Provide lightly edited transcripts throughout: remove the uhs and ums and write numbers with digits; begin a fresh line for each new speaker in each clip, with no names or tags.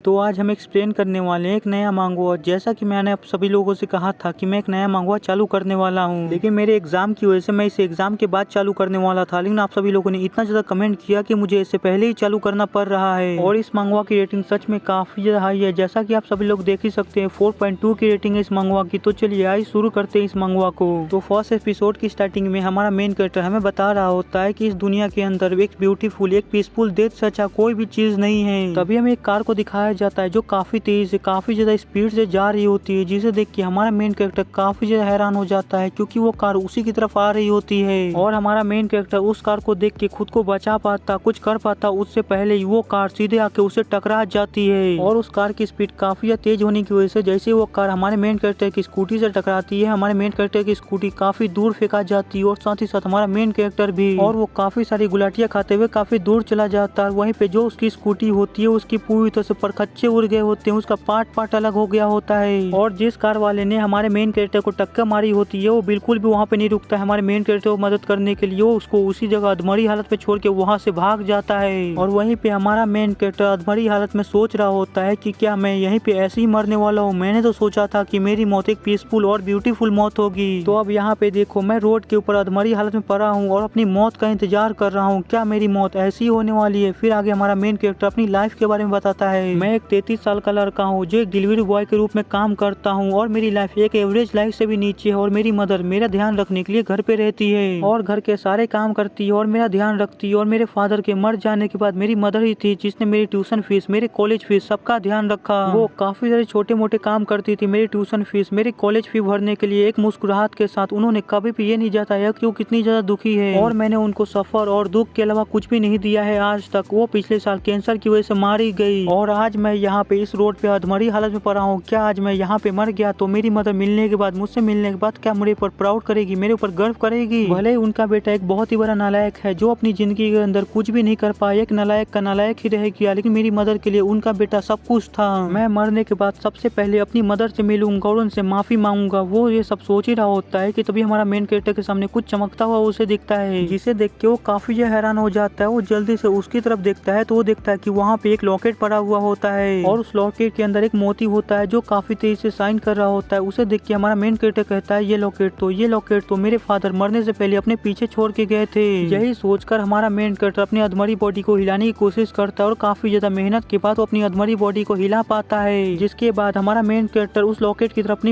तो आज हम एक्सप्लेन करने वाले हैं एक नया मांगवा। जैसा कि मैंने आप सभी लोगों से कहा था कि मैं एक नया मांगवा चालू करने वाला हूं, लेकिन मेरे एग्जाम की वजह से मैं इसे एग्जाम के बाद चालू करने वाला था, लेकिन आप सभी लोगों ने इतना ज्यादा कमेंट किया कि मुझे इससे पहले ही चालू करना पड़ रहा है। और इस मांगवा की रेटिंग सच में काफी ज्यादा हाई है, जैसा कि आप सभी लोग देख ही सकते हैं 4.2 की रेटिंग है इस मांगवा की। तो चलिए आइए शुरू करते हैं इस मांगवा को। तो फर्स्ट एपिसोड की स्टार्टिंग में हमारा मेन कैरेक्टर हमें बता रहा होता है कि इस दुनिया के अंदर एक ब्यूटीफुल, एक पीसफुल डेथ से अच्छा कोई भी चीज नहीं है। तभी हमें एक कार को दिखाया जाता है जो काफी तेज से, काफी ज्यादा स्पीड से जा रही होती है, जिसे देख के हमारा मेन कैरेक्टर काफी ज्यादा हैरान हो जाता है क्योंकि वो कार उसी की तरफ आ रही होती है। और हमारा मेन कैरेक्टर उस कार को देख के खुद को बचा पाता, कुछ कर पाता उससे पहले ही वो कार सीधे आके उसे टकरा जाती है। और उस कार की स्पीड काफी तेज होने की वजह से जैसे वो कार हमारे मेन कैरेक्टर की स्कूटी से टकराती है, हमारे मेन कैरेक्टर की स्कूटी काफी दूर फेंका जाती है और साथ ही साथ हमारा मेन कैरेक्टर भी। और वो काफी सारी गुलाटियां खाते हुए काफी दूर चला जाता है। वहीं पे जो उसकी स्कूटी होती है उसकी पूरी तरह से परखच्चे उड़ गए होते हैं, उसका पार्ट अलग हो गया होता है। और जिस कार वाले ने हमारे मेन कैरेक्टर को टक्कर मारी होती है वो बिल्कुल भी वहाँ पे नहीं रुकता है हमारे मेन कैरेक्टर को मदद करने के लिए। वो उसको उसी जगह अधमरी हालत में छोड़ के वहाँ से भाग जाता है। और वहीं पे हमारा मेन कैरेक्टर अधमरी हालत में सोच रहा होता है कि क्या मैं यहीं पे ऐसे ही मरने वाला हूँ? मैंने तो सोचा था कि मेरी मौत एक पीसफुल और ब्यूटीफुल मौत होगी। तो अब यहाँ पे देखो मैं रोड के ऊपर अधमरी हालत में पड़ा हूँ और अपनी मौत का इंतजार कर रहा हूँ। क्या मेरी मौत ऐसी ही होने वाली है? फिर आगे हमारा मेन कैरेक्टर अपनी लाइफ के बारे में बताता है। मैं एक 33 साल का लड़का हूँ जो एक डिलीवरी बॉय के रूप में काम करता हूँ और मेरी लाइफ एक एवरेज लाइफ से भी नीचे है। और मेरी मदर मेरा ध्यान रखने के लिए घर पे रहती है और घर के सारे काम करती है और मेरा ध्यान रखती है। और मेरे फादर के मर जाने के बाद मेरी मदर ही थी जिसने मेरी ट्यूशन फीस, मेरे कॉलेज फीस सबका ध्यान रखा। वो काफी सारे छोटे मोटे काम करती थी मेरी ट्यूशन फीस, मेरी कॉलेज फी भरने के लिए एक मुस्कुराहट के साथ। उन्होंने कभी भी ये नहीं जताया कि वो कितनी ज्यादा दुखी है और मैंने उनको सफर और दुख के अलावा कुछ भी नहीं दिया है आज तक। वो पिछले साल कैंसर की वजह से मारी गई और आज मैं यहाँ पे इस रोड पे अधमरी हालत में पड़ा हूँ। क्या आज मैं यहाँ पे मर गया तो मेरी मदर मिलने के बाद, मुझसे मिलने के बाद क्या मेरे ऊपर प्राउड करेगी, मेरे ऊपर गर्व करेगी? भले उनका बेटा एक बहुत ही बड़ा नालायक है जो अपनी जिंदगी के अंदर कुछ भी नहीं कर पाया, एक नालायक का नालायक ही रह गया, लेकिन मेरी मदर के लिए उनका बेटा सब कुछ था। मैं मरने के बाद सबसे पहले अपनी मदर से मिलूंगा और उनसे माफी मांगूंगा। वो ये सब सोच ही रहा होता है कि तभी हमारा मेन कैरेक्टर के सामने कुछ चमकता हुआ उसे दिखता है, जिसे देख के वो काफी हैरान हो जाता है। वो जल्दी से उसकी तरफ देखता है तो वो देखता है कि वहाँ पे एक लॉकेट पड़ा हुआ होता है और उस लॉकेट के अंदर एक मोती होता है जो काफी तेजी से शाइन कर रहा होता है। उसे देख के हमारा मेन कैरेक्टर कहता है ये लॉकेट तो मेरे फादर मरने से पहले अपने पीछे छोड़ के गए थे। यही सोचकर हमारा मेन कैरेक्टर अपनी अधमरी बॉडी को हिलाने की कोशिश करता है और काफी ज्यादा मेहनत के बाद वो अपनी अधमरी बॉडी को हिला पाता है। जिसके बाद हमारा मेन कैरेक्टर उस लॉकेट की तरफ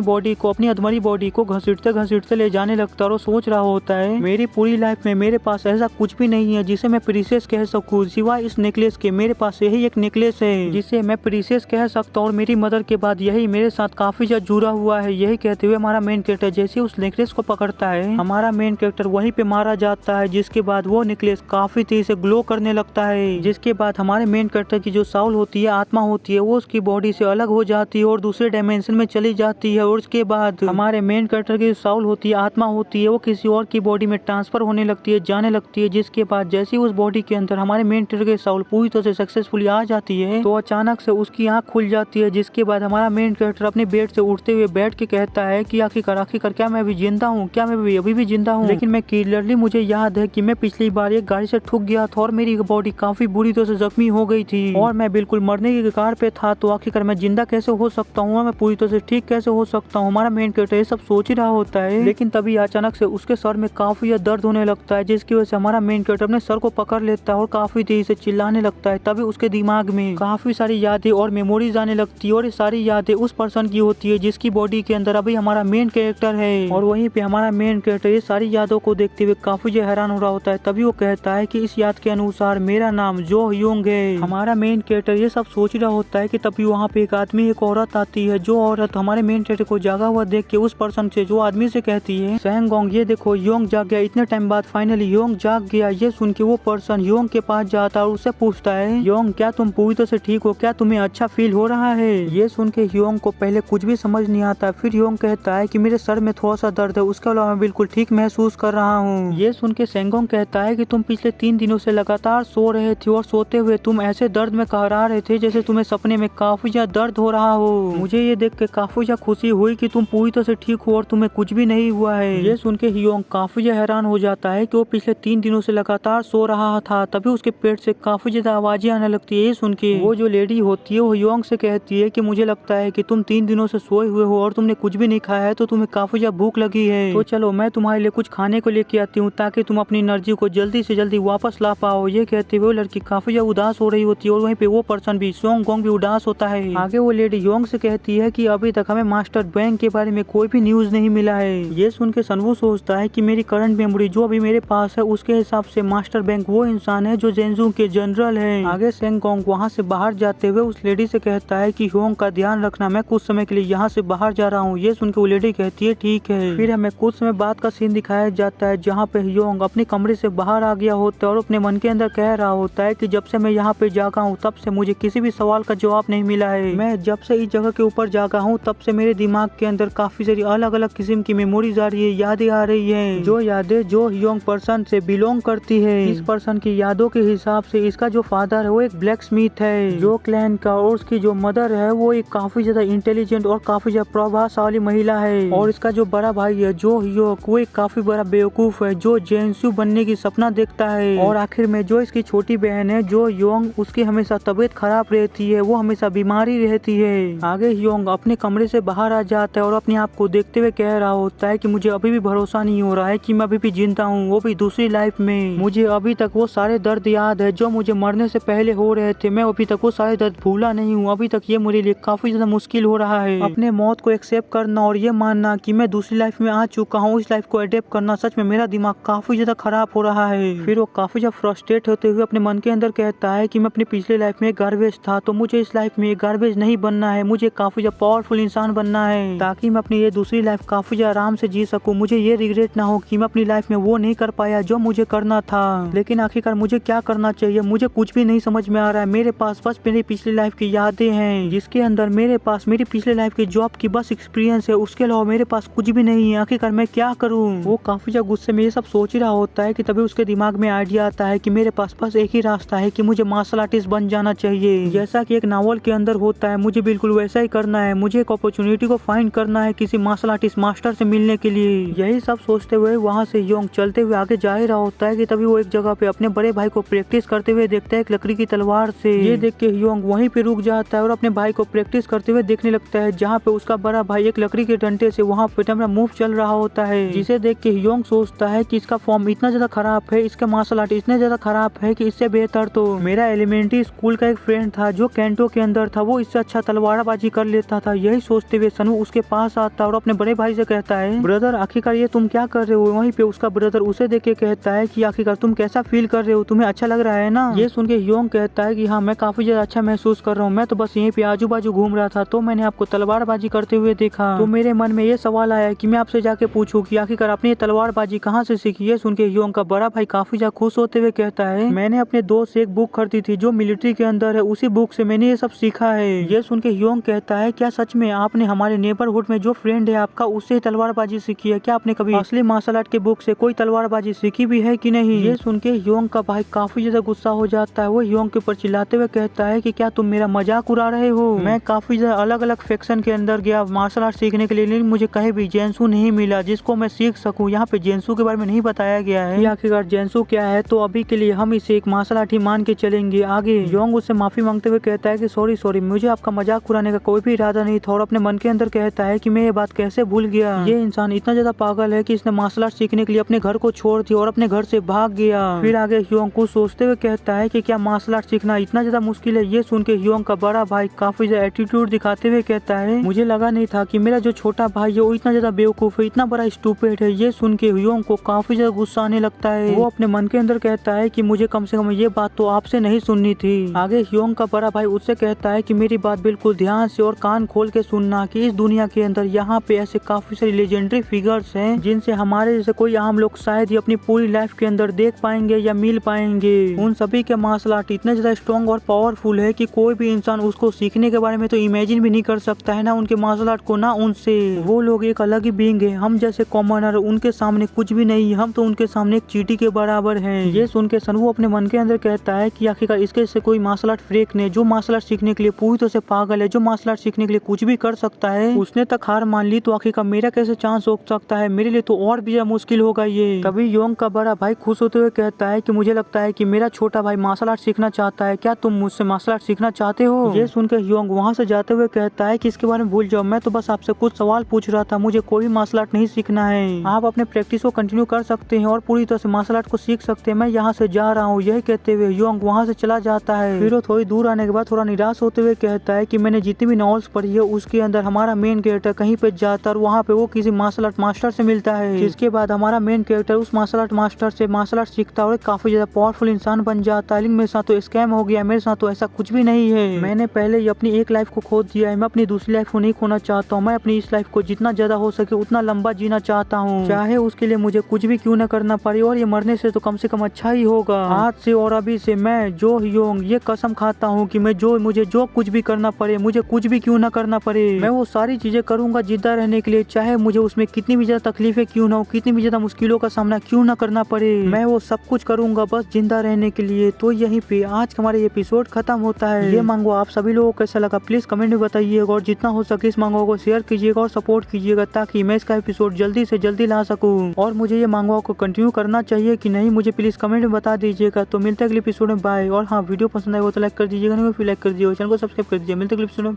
अपनी अधमरी बॉडी को घसीटते ले जाने लगता है और सोच रहा होता है मेरी पूरी लाइफ में मेरे पास ऐसा कुछ भी नहीं है जिसे मैं प्रीशियस कह सकूं, सिवाय इस नेकलेस के। मेरे पास यही एक नेकलेस है जिसे मैं प्रीशियस कह सकता हूँ और मेरी मदर के बाद यही मेरे साथ काफी ज्यादा जुड़ा हुआ है। यही कहते हुए हमारा मेन कैरेक्टर जैसे उस नेकलेस को पकड़ता है हमारा मेन कैरेक्टर वहीं पे मारा जाता है। जिसके बाद वो नेकलेस काफी तेजी से ग्लो करने लगता है। जिसके बाद हमारे मेन कैरेक्टर की जो साउल होती है, आत्मा होती है, वो उसकी बॉडी से अलग हो जाती है और दूसरे डायमेंशन में चली जाती है। और उसके बाद हमारे मेन कैरेक्टर की साउल होती है, आत्मा होती है, वो किसी और की बॉडी में ट्रांसफर होने लगती है, जाने लगती है। जिसके बाद जैसे उस बॉडी के अंदर हमारे मेन कैरेक्टर की साउल पूरी तरह से सक्सेसफुली आ जाती है तो अचानक से उसकी आंख खुल जाती है। जिसके बाद हमारा मेन कैरेक्टर अपने बेड से उठते हुए बैठ के कहता है कि आखिरकार क्या मैं अभी जिंदा हूँ? क्या मैं अभी भी जिंदा हूँ? लेकिन मैं क्लियरली मुझे याद है कि मैं पिछली बार एक गाड़ी से ठुक गया था और मेरी बॉडी काफी बुरी तरह से जख्मी हो गई थी और मैं बिल्कुल मरने की कगार पे था। तो आखिरकार मैं जिंदा कैसे हो सकता हूँ? मैं पूरी तरह से ठीक कैसे हो सकता हूँ? हमारा मेन कैरेक्टर ये सब सोच ही रहा होता है, लेकिन तभी अचानक से उसके सर में काफी दर्द होने लगता है। जिसकी वजह से हमारा मेन कैरेक्टर अपने सर को पकड़ लेता है और काफी तेजी से चिल्लाने लगता है। तभी उसके दिमाग में काफी सारी यादें और मेमोरीज आने लगती है और ये सारी यादें उस पर्सन की होती है जिसकी बॉडी के अंदर अभी हमारा मेन कैरेक्टर है। और वहीं पे हमारा मेन कैरेक्टर ये सारी यादों को देखते हुए काफी हैरान हो रहा होता है। तभी वो कहता है कि इस याद के अनुसार मेरा नाम जो ह्योंग है। हमारा मेन कैरेक्टर ये सब सोच रहा होता है कि तभी वहाँ पे एक आदमी, एक औरत आती है। जो औरत हमारे मेन कैरेक्टर को जागा हुआ देख के उस पर्सन से, जो आदमी से कहती है सेंगोंग ये देखो ह्योंग जाग गया। इतने टाइम बाद फाइनली ह्योंग जाग गया। ये सुन के वो पर्सन ह्योंग के पास जाता है और उससे पूछता है ह्योंग क्या तुम पूरी तरह से ठीक हो? क्या तुम्हें अच्छा फील हो रहा है? ये सुन के ह्योंग को पहले कुछ भी समझ नहीं आता। फिर ह्योंग कहता है कि मेरे सर में थोड़ा सा दर्द है, उसके अलावा मैं बिल्कुल ठीक महसूस कर रहा हूँ। ये सुन के सेंगोंग कहता है कि तुम पिछले 3 दिनों से लगातार सो रहे थे और सोते हुए तुम ऐसे दर्द में कहरा रहे थे जैसे तुम्हें सपने में काफी ज्यादा दर्द हो रहा हो। मुझे ये देख के काफी ज्यादा खुशी हुई कि तुम पूरी तरह से ठीक हो और तुम्हें कुछ भी नहीं हुआ है। ये सुन के ह्योंग काफी ज्यादा हैरान हो जाता है कि वो पिछले 3 दिनों से लगातार सो रहा था। तभी उसके पेट से काफी ज्यादा आवाजें आने लगती है। ये सुन के वो जो लेडी होती है वो योंग से कहती है कि मुझे लगता है कि तुम 3 दिनों से सोए हुए हो और तुमने कुछ भी नहीं खाया है, तो तुम्हें काफी ज्यादा भूख लगी है। तो चलो मैं तुम्हारे लिए कुछ खाने को लेके आती हूँ ताकि तुम अपनी एनर्जी को जल्दी से जल्दी वापस ला पाओ। ये कहते हुए लड़की काफी ज्यादा उदास हो रही होती है और वहीं पे वो पर्सन भी सोंग गोंग भी उदास होता है। आगे वो लेडी योंग से कहती है कि अभी तक हमें मास्टर बैंक के बारे में कोई भी न्यूज नहीं मिला है। ये सुन के सनवू सोचता है कि मेरी करंट मेमोरी जो अभी मेरे पास है उसके हिसाब से मास्टर बैंक वो इंसान है जो जेंजू के जनरल है। आगे सेंग गोंग वहाँ से बाहर जाते हुए उस लेडी से कहता है कि योंग का ध्यान रखना, मैं कुछ समय के लिए यहाँ से बाहर जा रहा हूँ। ये सुन के वो लेडी कहती है ठीक है। फिर हमें कुछ समय बाद का सीन दिखाया जाता है जहाँ पे योंग अपने कमरे से बाहर आ गया होता है और अपने मन के अंदर कह रहा होता है कि जब से मैं यहाँ पे जागा हूँ तब से मुझे किसी भी सवाल का जवाब नहीं मिला है। मैं जब से इस जगह के ऊपर जागा हूँ तब से मेरे दिमाग के अंदर काफी सारी अलग अलग किस्म की मेमोरीज आ रही है, यादें आ रही है, जो यादें जो योंग पर्सन से बिलोंग करती है। इस पर्सन की यादों के हिसाब से इसका जो फादर है वो एक ब्लैक स्मिथ है जो क्लैन का, और उसकी जो मदर है वो एक काफी ज्यादा इंटेलिजेंट और काफी ज्यादा प्रभावशाली महिला है, और इसका जो बड़ा भाई है जो ह्योक वो एक काफी बड़ा बेवकूफ है जो जेंसू बनने की सपना देखता है, और आखिर में जो इसकी छोटी बहन है जो योंग उसकी हमेशा तबीयत खराब रहती है, वो हमेशा बीमारी रहती है। आगे योंग अपने कमरे से बाहर आ जाता है और अपने आप को देखते हुए कह रहा होता है कि मुझे अभी भी भरोसा नहीं हो रहा है कि मैं अभी भी जिंदा हूँ, वो भी दूसरी लाइफ में। मुझे अभी तक वो सारे दर्द याद है जो मुझे मरने से पहले हो रहे थे, मैं अभी तक वो सारे दर्द भूला नहीं हूँ। अभी तक ये मेरे लिए काफी ज्यादा मुश्किल हो रहा है अपने मौत को एक्सेप्ट करना और ये मानना कि मैं दूसरी लाइफ में आ चुका हूँ, इस लाइफ को अडेप्ट करना। सच में मेरा दिमाग काफी ज्यादा खराब हो रहा है। फिर वो काफी ज्यादा फ्रस्ट्रेट होते हुए अपने मन के अंदर कहता है कि मैं अपनी पिछले लाइफ में गार्बेज था, तो मुझे इस लाइफ में गार्बेज नहीं बनना है, मुझे काफी ज्यादा पावरफुल इंसान बनना है ताकि मैं अपनी ये दूसरी लाइफ काफी ज्यादा आराम से जी सकूं। मुझे ये रिग्रेट ना हो कि मैं अपनी लाइफ में वो नहीं कर पाया जो मुझे करना था। लेकिन आखिरकार मुझे क्या करना चाहिए, मुझे कुछ भी नहीं समझ में आ रहा है। मेरे पास बस मेरी पिछली लाइफ की यादें हैं जिसके अंदर मेरे पास मेरी पिछले लाइफ की जॉब की बस एक्सपीरियंस है, उसके अलावा मेरे पास कुछ भी नहीं है। आखिरकार मैं क्या करूं? वो काफी ज्यादा गुस्से में ये सब सोच ही रहा होता है कि तभी उसके दिमाग में आइडिया आता है कि मेरे पास बस एक ही रास्ता है कि मुझे मार्शल आर्टिस्ट बन जाना चाहिए, जैसा कि एक नावल के अंदर होता है। मुझे बिल्कुल वैसा ही करना है, मुझे एक अपॉर्चुनिटी को फाइंड करना है किसी मार्शल आर्टिस्ट मास्टर से मिलने के लिए। यही सब सोचते हुए वहाँ से योंग चलते हुए आगे जा ही रहा होता है कि तभी वो एक जगह पे अपने बड़े भाई को प्रैक्टिस करते हुए देखता है एक लकड़ी की तलवार से। ये देख के योंग वहीं पे रुक जाता है और अपने भाई को प्रैक्टिस करते हुए देखने लगता है जहाँ पे उसका बड़ा भाई एक लकड़ी के डंडे से वहाँ पे अपना मूव चल रहा होता है, जिसे देख के योंग सोचता है कि इसका फॉर्म इतना ज्यादा खराब है, इसका मार्शल आर्ट इतने ज्यादा खराब है कि इससे बेहतर तो मेरा एलिमेंट्री स्कूल का एक फ्रेंड था जो कैंटो के अंदर था, वो इससे अच्छा तलवारबाजी कर लेता था। यही सोचते हुए सनू उसके पास आता है और अपने बड़े भाई से कहता है, ब्रदर आखिरकार ये तुम क्या कर रहे हो? वहीं पे उसका ब्रदर उसे देख के कहता है कि आखिरकार तुम कैसा फील कर रहे हो, तुम्हें अच्छा लग रहा है ना? ये सुन के योंग कहता है कि हाँ मैं काफी ज्यादा अच्छा महसूस कर रहा हूँ, मैं तो बस यहीं पे आजू बाजू घूम रहा था तो मैंने आपको तलवारबाजी करते हुए देखा, तो मेरे मन में ये सवाल आया कि मैं आपसे जाके पूछूं कि आखिरकार आपने ये तलवारबाजी कहाँ से सीखी? ये सुन के योंग का बड़ा भाई काफी ज्यादा खुश होते हुए कहता है, मैंने अपने दोस्त से एक बुक खरीदी थी जो मिलिट्री के अंदर है, उसी बुक से मैंने ये सब सीखा है। ये सुन के योंग कहता है, क्या सच में आपने हमारे नेबरहुड में जो फ्रेंड है आपका उससे तलवारबाजी सीखी है? क्या आपने कभी असली मार्शल आर्ट के बुक से कोई तलवारबाजी सीखी भी है कि नहीं? ये सुन के योंग का भाई काफी ज्यादा गुस्सा हो जाता है। वो योंग के ऊपर चिल्लाते हुए कहता है कि क्या तुम मेरा मजाक उड़ा रहे हो? मैं काफी ज्यादा अलग अलग फैक्शन के अंदर गया मार्शल आर्ट सीखने के लिए, लेकिन मुझे कहीं भी जेंसू नहीं मिला जिसको मैं सीख सकूं। यहाँ पे जेंसू के बारे में नहीं बताया गया है आखिरकार जेंसू क्या है, तो अभी के लिए हम इसे एक मार्शल आर्ट ही मान के चलेंगे। आगे योंग उससे माफी मांगते हुए कहता है कि सॉरी मुझे आपका मजाक उड़ाने का कोई भी इरादा नहीं था, और अपने मन के अंदर कहता है कि मैं ये बात कैसे भूल गया। ये इंसान इतना ज्यादा पागल है कि इसने मार्शल आर्ट सीखने के लिए अपने घर को छोड़ दिया और अपने घर से भाग गया। फिर आगे योंग कुछ सोचते हुए कहता है कि क्या मार्शल आर्ट सीखना इतना ज्यादा मुश्किल है? ये सुन के योंग का बड़ा भाई काफी ज्यादा एटीट्यूड दिखाते हुए कहता है, मुझे लगा नहीं था कि मेरा जो छोटा भाई है वो इतना ज्यादा बेवकूफ है, इतना बड़ा स्टूपिड है। ये सुन के योंग को काफी ज्यादा गुस्सा आने लगता है। वो अपने मन के अंदर कहता है कि मुझे कम से कम ये बात तो आपसे नहीं सुननी थी। आगे योंग का बड़ा भाई उससे कहता है कि मेरी बात बिल्कुल ध्यान से और कान खोल के सुनना कि इस दुनिया के अंदर यहाँ पे ऐसे काफी सारी लेजेंडरी फिगर्स हैं जिनसे हमारे जैसे कोई आम लोग शायद ही अपनी पूरी लाइफ के अंदर देख पाएंगे या मिल पाएंगे। उन सभी के मार्शल आर्ट इतने ज्यादा स्ट्रॉन्ग और पावरफुल है कि कोई भी इंसान उसको सीखने के बारे में तो इमेजिन भी नहीं कर सकता है, ना उनके मार्शल आर्ट को ना उनसे। वो लोग एक अलग ही बीइंग है, हम जैसे कॉमनर उनके सामने कुछ भी नहीं, हम तो उनके सामने एक चींटी के बराबर हैं। ये सुन के सनवू अपने मन के अंदर कहता है कि आखिरकार इसके से कोई मार्शल आर्ट फ्रीक ने जो मार्शल आर्ट सीखने के लिए पूरी तरह से पागल है, जो मार्शल आर्ट सीखने के लिए कुछ भी कर सकता है, उसने तक हार मान ली, तो आखिरकार मेरा कैसे चांस हो सकता है? मेरे लिए तो और भी ज्यादा मुश्किल होगा ये। तभी योंग का बड़ा भाई खुश होते हुए कहता है कि मुझे लगता है कि मेरा छोटा भाई मार्शल आर्ट सीखना चाहता है, क्या तुम मुझसे मार्शल आर्ट सीखना चाहते हो? ये सुनकर ह्योंग वहाँ से जाते हुए कहता है कि इसके बारे में भूल जाओ, मैं तो बस आपसे कुछ सवाल पूछ रहा था, मुझे कोई मार्शल आर्ट नहीं सीखना है। आप अपने प्रैक्टिस को कंटिन्यू कर सकते हैं और पूरी तरह से मार्शल आर्ट को सीख सकते हैं, मैं यहाँ से जा रहा हूँ। यही कहते हुए ह्योंग वहाँ से चला जाता है। फिर वो थोड़ी दूर आने के बाद थोड़ा निराश होते हुए कहता है कि मैंने जितनी भी नॉवेल्स पढ़ी है उसके अंदर हमारा मेन कैरेक्टर कहीं पे जाता है और वहाँ पे वो किसी मार्शल आर्ट मास्टर से मिलता है, जिसके बाद हमारा मेन कैरेक्टर उस मार्शल आर्ट मास्टर से मार्शल आर्ट सीखता है और काफी ज्यादा पावरफुल इंसान बन जाता है। लेकिन मेरे साथ तो स्कैम हो गया, मेरे साथ तो ऐसा कुछ भी नहीं है। मैंने पहले ही अपनी एक लाइफ को खो दिया है, मैं अपनी दूसरी लाइफ को नहीं खोना चाहता हूँ। मैं अपनी इस लाइफ को जितना ज्यादा हो सके उतना लंबा जीना चाहता हूँ, चाहे उसके लिए मुझे कुछ भी क्यों न करना पड़े, और ये मरने से तो कम अच्छा ही होगा। आज से और अभी से मैं जो ह्योंग ये कसम खाता हूँ कि मुझे जो कुछ भी करना पड़े, मुझे कुछ भी क्यों न करना पड़े, मैं वो सारी चीजें करूंगा जिंदा रहने के लिए, चाहे मुझे उसमें कितनी भी ज्यादा तकलीफें क्यों ना हो, कितनी भी ज्यादा मुश्किलों का सामना क्यों ना करना पड़े, मैं वो सब कुछ करूंगा बस जिंदा रहने के लिए। तो यहीं पे आज का हमारा एपिसोड खत्म होता है। ये मांगो आप सभी लोगों को कैसा लगा प्लीज कमेंट में बताइएगा, और जितना हो सके इस मांगो को शेयर कीजिएगा और सपोर्ट कीजिएगा ताकि मैं इसका एपिसोड जल्दी से जल्दी ला सकूं। और मुझे ये मांगो को कंटिन्यू करना चाहिए कि नहीं, मुझे प्लीज कमेंट में बता दीजिएगा। तो मिलते हैं अगले एपिसोड में, बाय। और हाँ, वीडियो पसंद आए वो तो लाइक कर दीजिएगा, नहीं फिर लाइक कर दीजिएगा, चैनल को सब्सक्राइब कर दीजिए। मिलते हैं अगले एपिसोड में।